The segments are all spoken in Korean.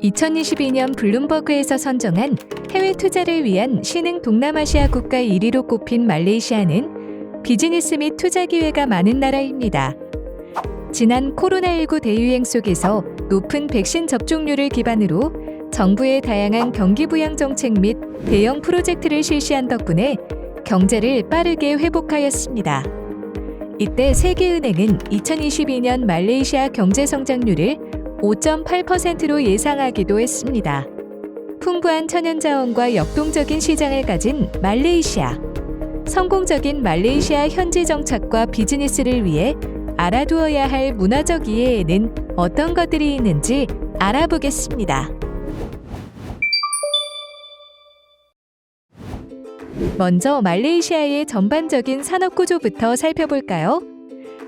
2022년 블룸버그에서 선정한 해외 투자를 위한 신흥 동남아시아 국가 1위로 꼽힌 말레이시아는 비즈니스 및 투자 기회가 많은 나라입니다. 지난 코로나19 대유행 속에서 높은 백신 접종률을 기반으로 정부의 다양한 경기 부양 정책 및 대형 프로젝트를 실시한 덕분에 경제를 빠르게 회복하였습니다. 이때 세계은행은 2022년 말레이시아 경제 성장률을 5.8%로 예상하기도 했습니다. 풍부한 천연자원과 역동적인 시장을 가진 말레이시아. 성공적인 말레이시아 현지 정착과 비즈니스를 위해 알아두어야 할 문화적 이해에는 어떤 것들이 있는지 알아보겠습니다. 먼저 말레이시아의 전반적인 산업 구조부터 살펴볼까요?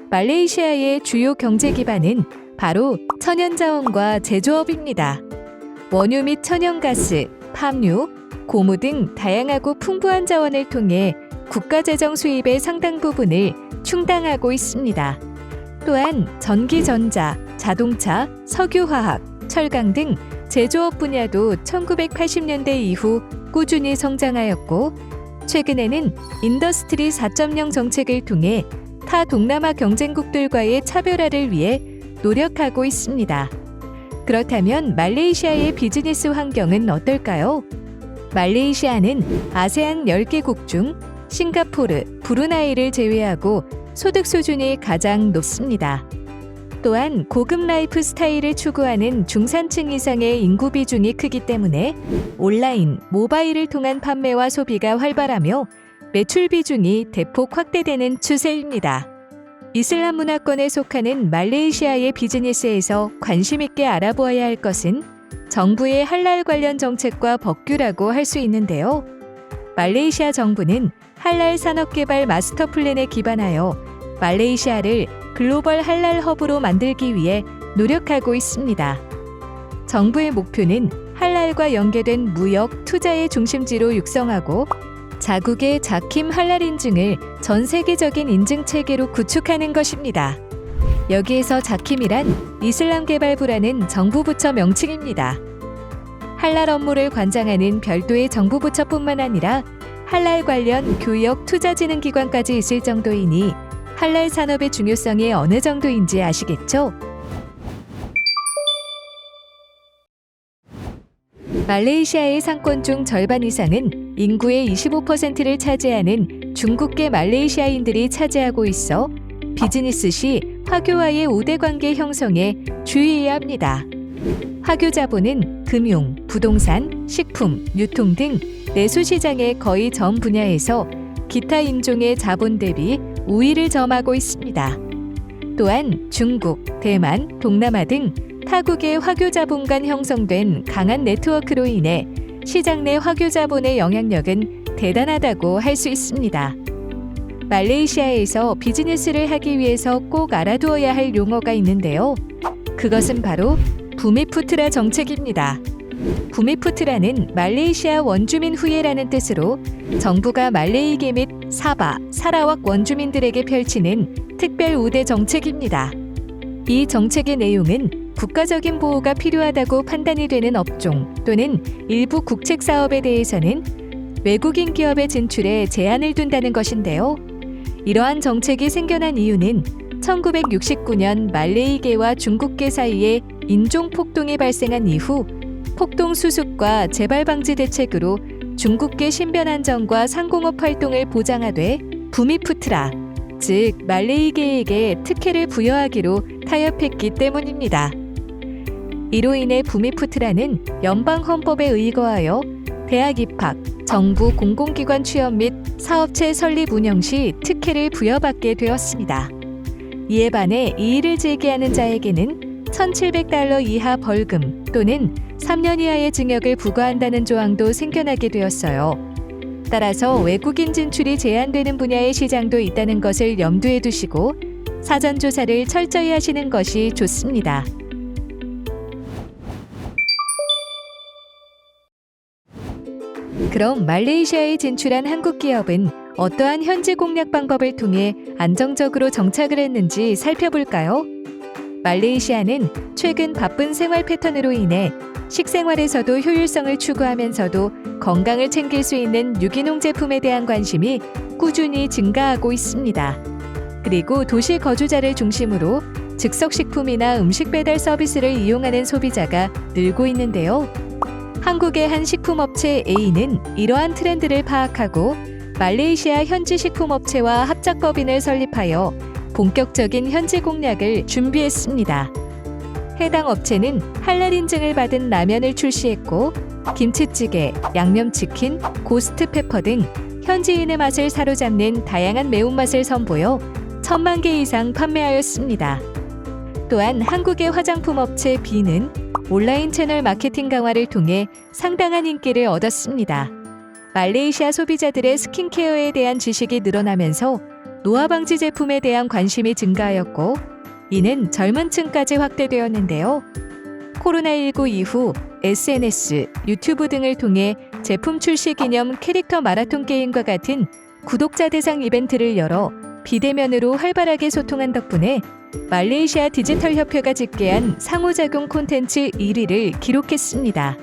말레이시아의 주요 경제 기반은 바로 천연자원과 제조업입니다. 원유 및 천연가스, 팜유, 고무 등 다양하고 풍부한 자원을 통해 국가재정 수입의 상당 부분을 충당하고 있습니다. 또한 전기전자, 자동차, 석유화학, 철강 등 제조업 분야도 1980년대 이후 꾸준히 성장하였고, 최근에는 인더스트리 4.0 정책을 통해 타 동남아 경쟁국들과의 차별화를 위해 노력하고 있습니다. 그렇다면 말레이시아의 비즈니스 환경은 어떨까요? 말레이시아는 아세안 10개국 중 싱가포르, 브루나이를 제외하고 소득 수준이 가장 높습니다. 또한 고급 라이프 스타일을 추구하는 중산층 이상의 인구 비중이 크기 때문에 온라인, 모바일을 통한 판매와 소비가 활발하며 매출 비중이 대폭 확대되는 추세입니다. 이슬람 문화권에 속하는 말레이시아의 비즈니스에서 관심 있게 알아보아야 할 것은 정부의 할랄 관련 정책과 법규라고 할 수 있는데요. 말레이시아 정부는 할랄 산업개발 마스터 플랜에 기반하여 말레이시아를 글로벌 할랄 허브로 만들기 위해 노력하고 있습니다. 정부의 목표는 할랄과 연계된 무역, 투자의 중심지로 육성하고 자국의 자킴 할랄 인증을 전 세계적인 인증 체계로 구축하는 것입니다. 여기에서 자킴이란 이슬람개발부라는 정부 부처 명칭입니다. 할랄 업무를 관장하는 별도의 정부 부처뿐만 아니라 할랄 관련 교역, 투자진흥기관까지 있을 정도이니 할랄 산업의 중요성이 어느 정도인지 아시겠죠? 말레이시아의 상권 중 절반 이상은 인구의 25%를 차지하는 중국계 말레이시아인들이 차지하고 있어 비즈니스 시 화교와의 우대 관계 형성에 주의해야 합니다. 화교 자본은 금융, 부동산, 식품, 유통 등 내수 시장의 거의 전 분야에서 기타 인종의 자본 대비 우위를 점하고 있습니다. 또한 중국, 대만, 동남아 등 타국의 화교 자본 간 형성된 강한 네트워크로 인해 시장 내 화교 자본의 영향력은 대단하다고 할 수 있습니다. 말레이시아에서 비즈니스를 하기 위해서 꼭 알아두어야 할 용어가 있는데요. 그것은 바로 부미푸트라 정책입니다. 부미푸트라는 말레이시아 원주민 후예라는 뜻으로 정부가 말레이계 및 사바, 사라왁 원주민들에게 펼치는 특별 우대 정책입니다. 이 정책의 내용은 국가적인 보호가 필요하다고 판단이 되는 업종 또는 일부 국책 사업에 대해서는 외국인 기업의 진출에 제한을 둔다는 것인데요. 이러한 정책이 생겨난 이유는 1969년 말레이계와 중국계 사이에 인종 폭동이 발생한 이후 폭동 수습과 재발 방지 대책으로 중국계 신변 안정과 상공업 활동을 보장하되 부미푸트라, 즉 말레이계에게 특혜를 부여하기로 타협했기 때문입니다. 이로 인해 부미푸트라는 연방헌법에 의거하여 대학 입학, 정부 공공기관 취업 및 사업체 설립 운영 시 특혜를 부여받게 되었습니다. 이에 반해 이의를 제기하는 자에게는 $1,700 이하 벌금 또는 3년 이하의 징역을 부과한다는 조항도 생겨나게 되었어요. 따라서 외국인 진출이 제한되는 분야의 시장도 있다는 것을 염두에 두시고 사전 조사를 철저히 하시는 것이 좋습니다. 그럼 말레이시아에 진출한 한국 기업은 어떠한 현지 공략 방법을 통해 안정적으로 정착을 했는지 살펴볼까요? 말레이시아는 최근 바쁜 생활 패턴으로 인해 식생활에서도 효율성을 추구하면서도 건강을 챙길 수 있는 유기농 제품에 대한 관심이 꾸준히 증가하고 있습니다. 그리고 도시 거주자를 중심으로 즉석식품이나 음식 배달 서비스를 이용하는 소비자가 늘고 있는데요. 한국의 한 식품업체 A는 이러한 트렌드를 파악하고 말레이시아 현지 식품업체와 합작법인을 설립하여 본격적인 현지 공략을 준비했습니다. 해당 업체는 할랄 인증을 받은 라면을 출시했고 김치찌개, 양념치킨, 고스트 페퍼 등 현지인의 맛을 사로잡는 다양한 매운맛을 선보여 10,000만 개 이상 판매하였습니다. 또한 한국의 화장품 업체 B는 온라인 채널 마케팅 강화를 통해 상당한 인기를 얻었습니다. 말레이시아 소비자들의 스킨케어에 대한 지식이 늘어나면서 노화 방지 제품에 대한 관심이 증가하였고 이는 젊은 층까지 확대되었는데요. 코로나19 이후 SNS, 유튜브 등을 통해 제품 출시 기념 캐릭터 마라톤 게임과 같은 구독자 대상 이벤트를 열어 비대면으로 활발하게 소통한 덕분에 말레이시아 디지털 협회가 집계한 상호작용 콘텐츠 1위를 기록했습니다.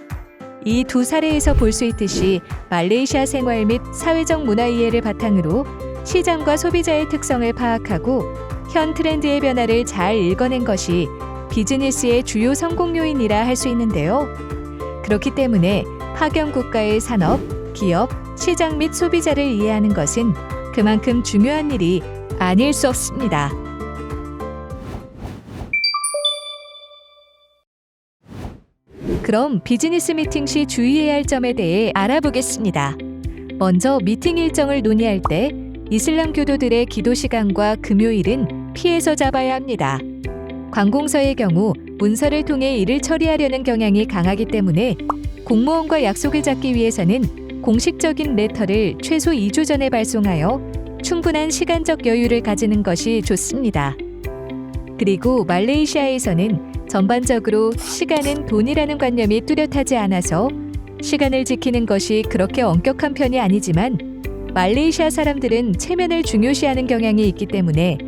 이 두 사례에서 볼 수 있듯이 말레이시아 생활 및 사회적 문화 이해를 바탕으로 시장과 소비자의 특성을 파악하고 현 트렌드의 변화를 잘 읽어낸 것이 비즈니스의 주요 성공 요인이라 할 수 있는데요. 그렇기 때문에 파견 국가의 산업, 기업, 시장 및 소비자를 이해하는 것은 그만큼 중요한 일이 아닐 수 없습니다. 그럼 비즈니스 미팅 시 주의해야 할 점에 대해 알아보겠습니다. 먼저 미팅 일정을 논의할 때 이슬람 교도들의 기도 시간과 금요일은 피해서 잡아야 합니다. 관공서의 경우 문서를 통해 일을 처리하려는 경향이 강하기 때문에 공무원과 약속을 잡기 위해서는 공식적인 레터를 최소 2주 전에 발송하여 충분한 시간적 여유를 가지는 것이 좋습니다. 그리고 말레이시아에서는 전반적으로 시간은 돈이라는 관념이 뚜렷하지 않아서 시간을 지키는 것이 그렇게 엄격한 편이 아니지만 말레이시아 사람들은 체면을 중요시하는 경향이 있기 때문에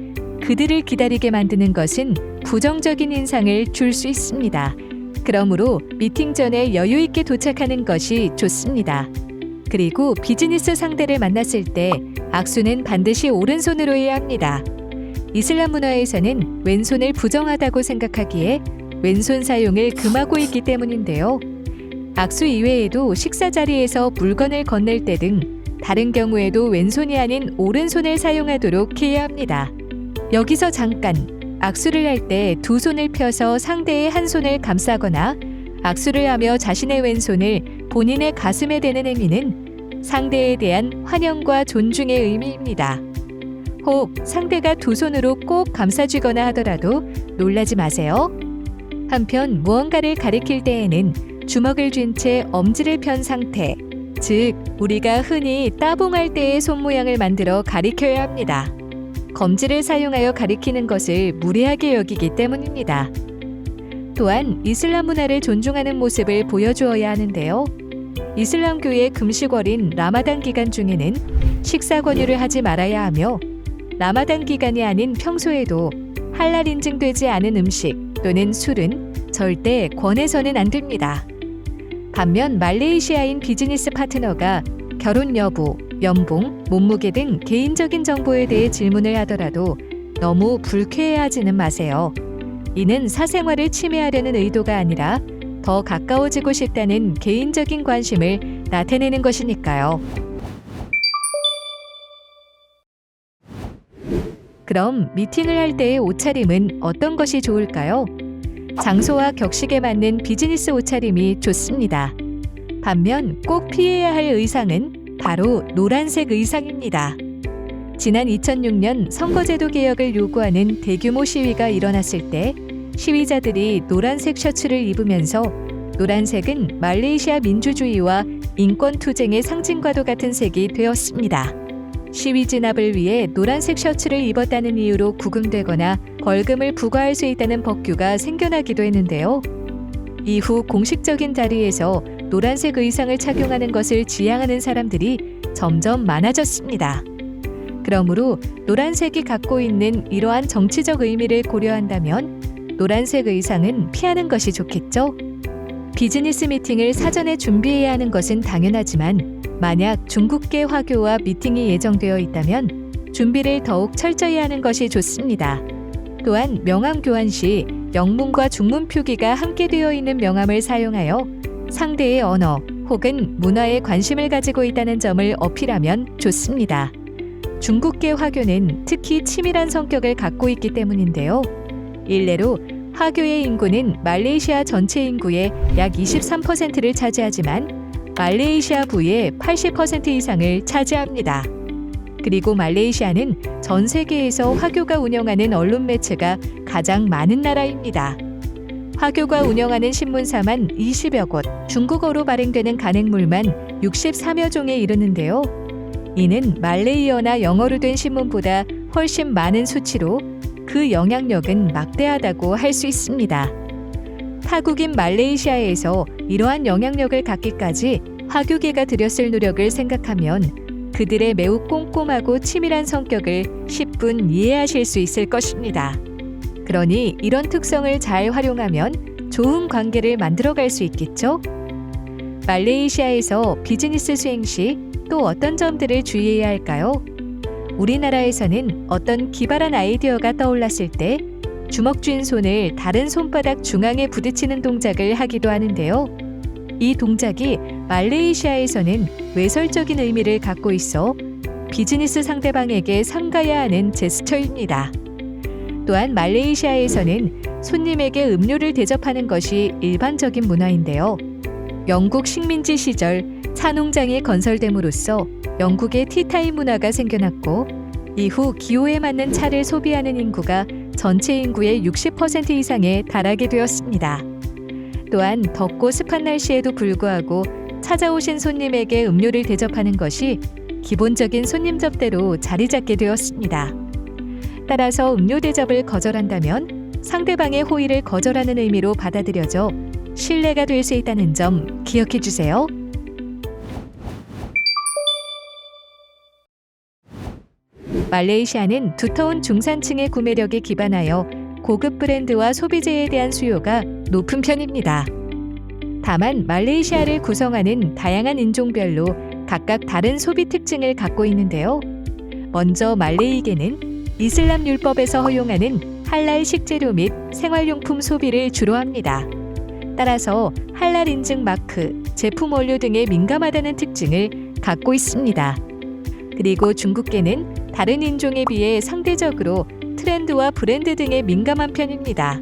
그들을 기다리게 만드는 것은 부정적인 인상을 줄 수 있습니다. 그러므로 미팅 전에 여유 있게 도착하는 것이 좋습니다. 그리고 비즈니스 상대를 만났을 때 악수는 반드시 오른손으로 해야 합니다. 이슬람 문화에서는 왼손을 부정하다고 생각하기에 왼손 사용을 금하고 있기 때문인데요. 악수 이외에도 식사 자리에서 물건을 건넬 때 등 다른 경우에도 왼손이 아닌 오른손을 사용하도록 해야 합니다. 여기서 잠깐 악수를 할 때 두 손을 펴서 상대의 한 손을 감싸거나 악수를 하며 자신의 왼손을 본인의 가슴에 대는 의미는 상대에 대한 환영과 존중의 의미입니다. 혹 상대가 두 손으로 꼭 감싸주거나 하더라도 놀라지 마세요. 한편 무언가를 가리킬 때에는 주먹을 쥔 채 엄지를 편 상태, 즉 우리가 흔히 따봉할 때의 손 모양을 만들어 가리켜야 합니다. 검지를 사용하여 가리키는 것을 무례하게 여기기 때문입니다. 또한 이슬람 문화를 존중하는 모습을 보여주어야 하는데요. 이슬람교의 금식월인 라마단 기간 중에는 식사 권유를 하지 말아야 하며 라마단 기간이 아닌 평소에도 할랄 인증되지 않은 음식 또는 술은 절대 권해서는 안 됩니다. 반면 말레이시아인 비즈니스 파트너가 결혼 여부, 연봉, 몸무게 등 개인적인 정보에 대해 질문을 하더라도 너무 불쾌해하지는 마세요. 이는 사생활을 침해하려는 의도가 아니라 더 가까워지고 싶다는 개인적인 관심을 나타내는 것이니까요. 그럼 미팅을 할 때의 옷차림은 어떤 것이 좋을까요? 장소와 격식에 맞는 비즈니스 옷차림이 좋습니다. 반면 꼭 피해야 할 의상은 바로 노란색 의상입니다. 지난 2006년 선거제도 개혁을 요구하는 대규모 시위가 일어났을 때 시위자들이 노란색 셔츠를 입으면서 노란색은 말레이시아 민주주의와 인권 투쟁의 상징과도 같은 색이 되었습니다. 시위 진압을 위해 노란색 셔츠를 입었다는 이유로 구금되거나 벌금을 부과할 수 있다는 법규가 생겨나기도 했는데요. 이후 공식적인 자리에서 노란색 의상을 착용하는 것을 지향하는 사람들이 점점 많아졌습니다. 그러므로 노란색이 갖고 있는 이러한 정치적 의미를 고려한다면 노란색 의상은 피하는 것이 좋겠죠? 비즈니스 미팅을 사전에 준비해야 하는 것은 당연하지만 만약 중국계 화교와 미팅이 예정되어 있다면 준비를 더욱 철저히 하는 것이 좋습니다. 또한 명함 교환 시 영문과 중문 표기가 함께 되어 있는 명함을 사용하여 상대의 언어 혹은 문화에 관심을 가지고 있다는 점을 어필하면 좋습니다. 중국계 화교는 특히 치밀한 성격을 갖고 있기 때문인데요. 일례로 화교의 인구는 말레이시아 전체 인구의 약 23%를 차지하지만 말레이시아부의 80% 이상을 차지합니다. 그리고 말레이시아는 전 세계에서 화교가 운영하는 언론 매체가 가장 많은 나라입니다. 화교가 운영하는 신문사만 20여 곳, 중국어로 발행되는 간행물만 63여 종에 이르는데요. 이는 말레이어나 영어로 된 신문보다 훨씬 많은 수치로 그 영향력은 막대하다고 할 수 있습니다. 타국인 말레이시아에서 이러한 영향력을 갖기까지 화교계가 들였을 노력을 생각하면 그들의 매우 꼼꼼하고 치밀한 성격을 10분 이해하실 수 있을 것입니다. 그러니 이런 특성을 잘 활용하면 좋은 관계를 만들어갈 수 있겠죠? 말레이시아에서 비즈니스 수행 시 또 어떤 점들을 주의해야 할까요? 우리나라에서는 어떤 기발한 아이디어가 떠올랐을 때 주먹 쥔 손을 다른 손바닥 중앙에 부딪히는 동작을 하기도 하는데요. 이 동작이 말레이시아에서는 외설적인 의미를 갖고 있어 비즈니스 상대방에게 삼가야 하는 제스처입니다. 또한 말레이시아에서는 손님에게 음료를 대접하는 것이 일반적인 문화인데요. 영국 식민지 시절 차 농장이 건설됨으로써 영국의 티타임 문화가 생겨났고 이후 기호에 맞는 차를 소비하는 인구가 전체 인구의 60% 이상에 달하게 되었습니다. 또한 덥고 습한 날씨에도 불구하고 찾아오신 손님에게 음료를 대접하는 것이 기본적인 손님 접대로 자리 잡게 되었습니다. 따라서 음료 대접을 거절한다면 상대방의 호의를 거절하는 의미로 받아들여져 신뢰가 될 수 있다는 점 기억해 주세요. 말레이시아는 두터운 중산층의 구매력에 기반하여 고급 브랜드와 소비재에 대한 수요가 높은 편입니다. 다만 말레이시아를 구성하는 다양한 인종별로 각각 다른 소비 특징을 갖고 있는데요. 먼저 말레이계는 이슬람 율법에서 허용하는 할랄 식재료 및 생활용품 소비를 주로 합니다. 따라서 할랄 인증 마크, 제품 원료 등에 민감하다는 특징을 갖고 있습니다. 그리고 중국계는 다른 인종에 비해 상대적으로 트렌드와 브랜드 등에 민감한 편입니다.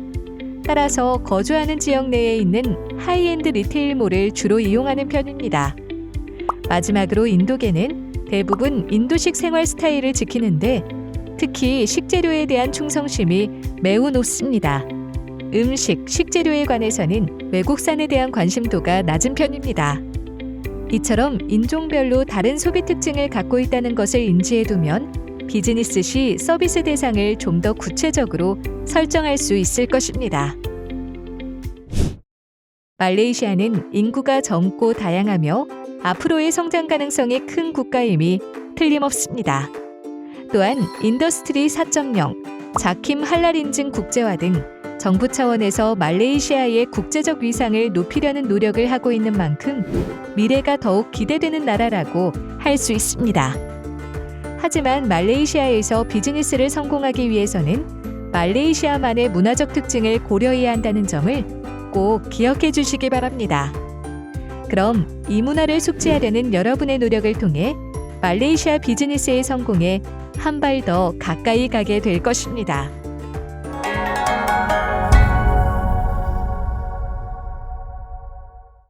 따라서 거주하는 지역 내에 있는 하이엔드 리테일몰을 주로 이용하는 편입니다. 마지막으로 인도계는 대부분 인도식 생활 스타일을 지키는데 특히 식재료에 대한 충성심이 매우 높습니다. 음식, 식재료에 관해서는 외국산에 대한 관심도가 낮은 편입니다. 이처럼 인종별로 다른 소비 특징을 갖고 있다는 것을 인지해두면 비즈니스 시 서비스 대상을 좀 더 구체적으로 설정할 수 있을 것입니다. 말레이시아는 인구가 젊고 다양하며 앞으로의 성장 가능성이 큰 국가임이 틀림없습니다. 또한 인더스트리 4.0, 자킴 할랄 인증 국제화 등 정부 차원에서 말레이시아의 국제적 위상을 높이려는 노력을 하고 있는 만큼 미래가 더욱 기대되는 나라라고 할 수 있습니다. 하지만 말레이시아에서 비즈니스를 성공하기 위해서는 말레이시아만의 문화적 특징을 고려해야 한다는 점을 꼭 기억해 주시기 바랍니다. 그럼 이 문화를 숙지하려는 여러분의 노력을 통해 말레이시아 비즈니스의 성공에 한 발 더 가까이 가게 될 것입니다.